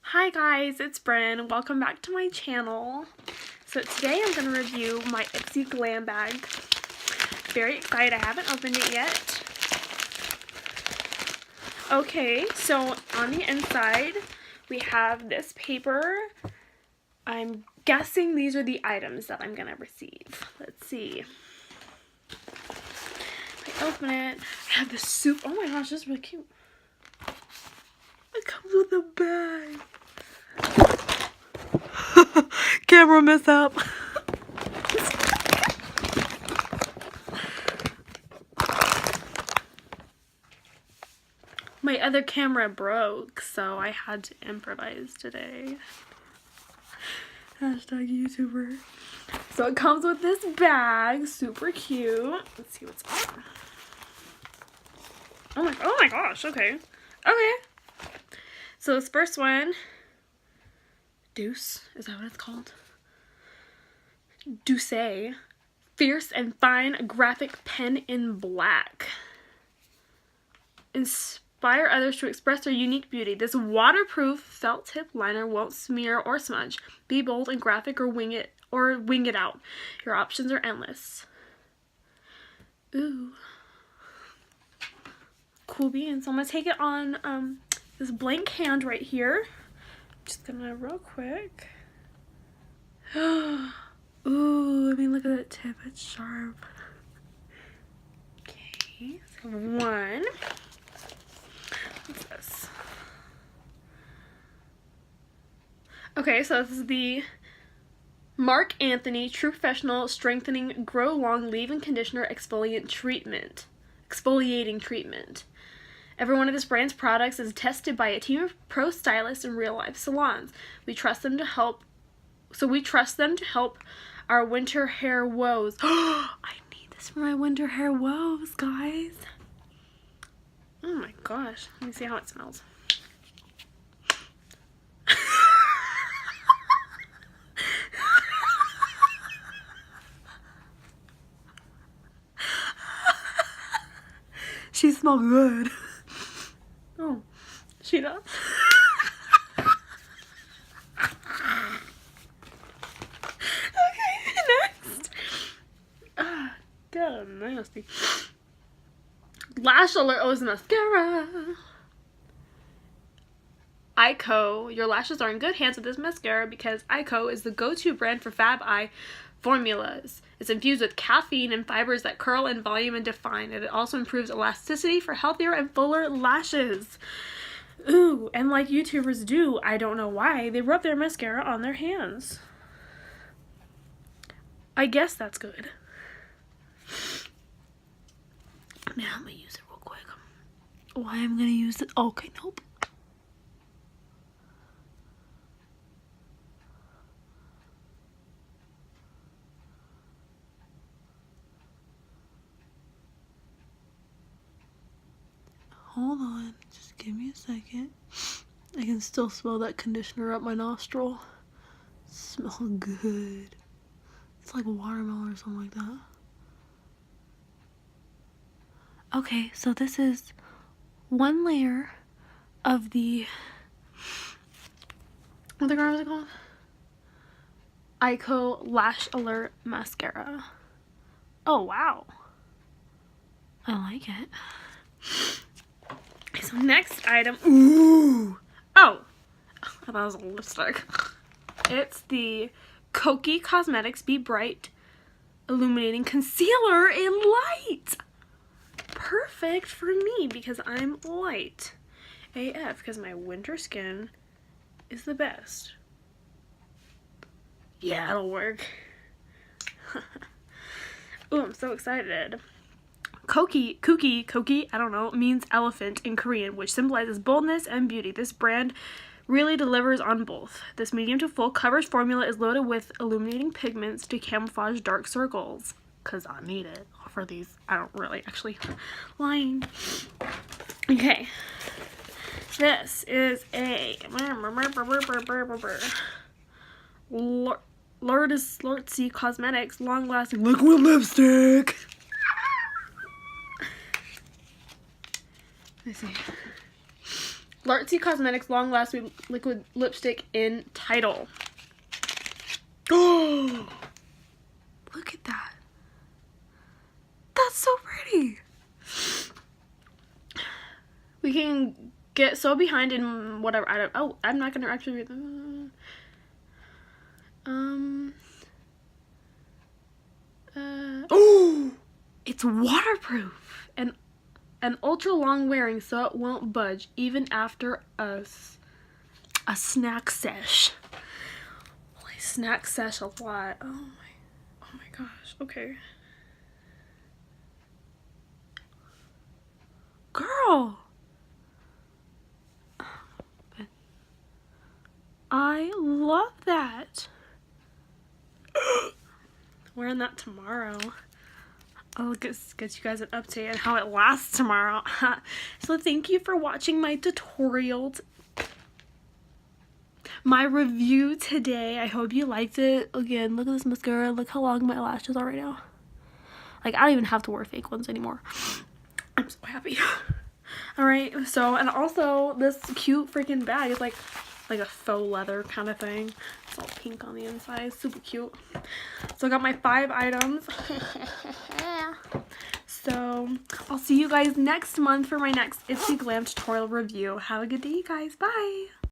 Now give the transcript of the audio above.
Hi guys, it's Bryn. Welcome back to my channel. So today I'm going to review my IPSY GLAM bag. Very excited. I haven't opened it yet. Okay, so on the inside we have this paper. I'm guessing these are the items that I'm going to receive. Let's see. If I open it, I have the soup. Oh my gosh, this is really cute. It comes with a bag. Camera mess up. My other camera broke, so I had to improvise today. Hashtag YouTuber. So it comes with this bag, super cute. Let's see what's on. Oh my gosh, okay. Okay. So this first one, Deuce, is that what it's called? Deuce, fierce and fine graphic pen in black. Inspire others to express their unique beauty. This waterproof felt tip liner won't smear or smudge. Be bold and graphic or wing it out. Your options are endless. Ooh. Cool beans. So I'm gonna take it on this blank hand right here. Just gonna real quick. Ooh, I mean, look at that tip, it's sharp. Okay, so one. What's this? Okay, so this is the Mark Anthony True Professional Strengthening Grow Long Leave-In Conditioner Exfoliating Treatment. Every one of this brand's products is tested by a team of pro stylists in real-life salons. We trust them to help our winter hair woes. I need this for my winter hair woes, guys. Oh my gosh. Let me see how it smells. She smells good. Oh, she does. God, nasty. Lash Alert. Oh, it's mascara. IPSY. Your lashes are in good hands with this mascara because IPSY is the go-to brand for Fab Eye formulas. It's infused with caffeine and fibers that curl in volume and define. And it also improves elasticity for healthier and fuller lashes. Ooh, and like YouTubers do, I don't know why, they rub their mascara on their hands. I guess that's good. Now I'm gonna use it real quick. Why I'm gonna use it? Okay, nope. Hold on, just give me a second. I can still smell that conditioner up my nostril. Smells good. It's like watermelon or something like that. Okay, so this is one layer of the, what the girl is it called? IPSY Lash Alert Mascara. Oh, wow. I like it. So next item, ooh. Oh, I thought it was a lipstick. It's the Kokie Cosmetics Be Bright Illuminating Concealer in Light. Perfect for me because I'm light AF because my winter skin is the best. Yeah, it'll work. Ooh, I'm so excited. Kokie, I don't know, means elephant in Korean, which symbolizes boldness and beauty. This brand really delivers on both. This medium to full coverage formula is loaded with illuminating pigments to camouflage dark circles. Because I need it for these. I don't really actually. Lying. Okay. This is a Lordsy Cosmetics Long Lasting Liquid Lipstick. Let me see. Lartsy Cosmetics Long Lasting Liquid Lipstick in Tidal. Oh, look at that. That's so pretty. We can get so behind in whatever. I'm not gonna actually read them. Oh, it's waterproof and ultra long wearing, so it won't budge even after a snack sesh. Well, I snack sesh a lot. Oh my gosh. Okay. Girl. I love that. Wearing that tomorrow. I'll get you guys an update on how it lasts tomorrow. So thank you for watching my tutorial. My review today. I hope you liked it. Again, look at this mascara. Look how long my lashes are right now. Like, I don't even have to wear fake ones anymore. I'm so happy. Alright, so, and also this cute freaking bag is like a faux leather kind of thing. It's all pink on the inside. Super cute. So I got my 5 items. So I'll see you guys next month for my next IPSY GLAM tutorial review. Have a good day, you guys. Bye.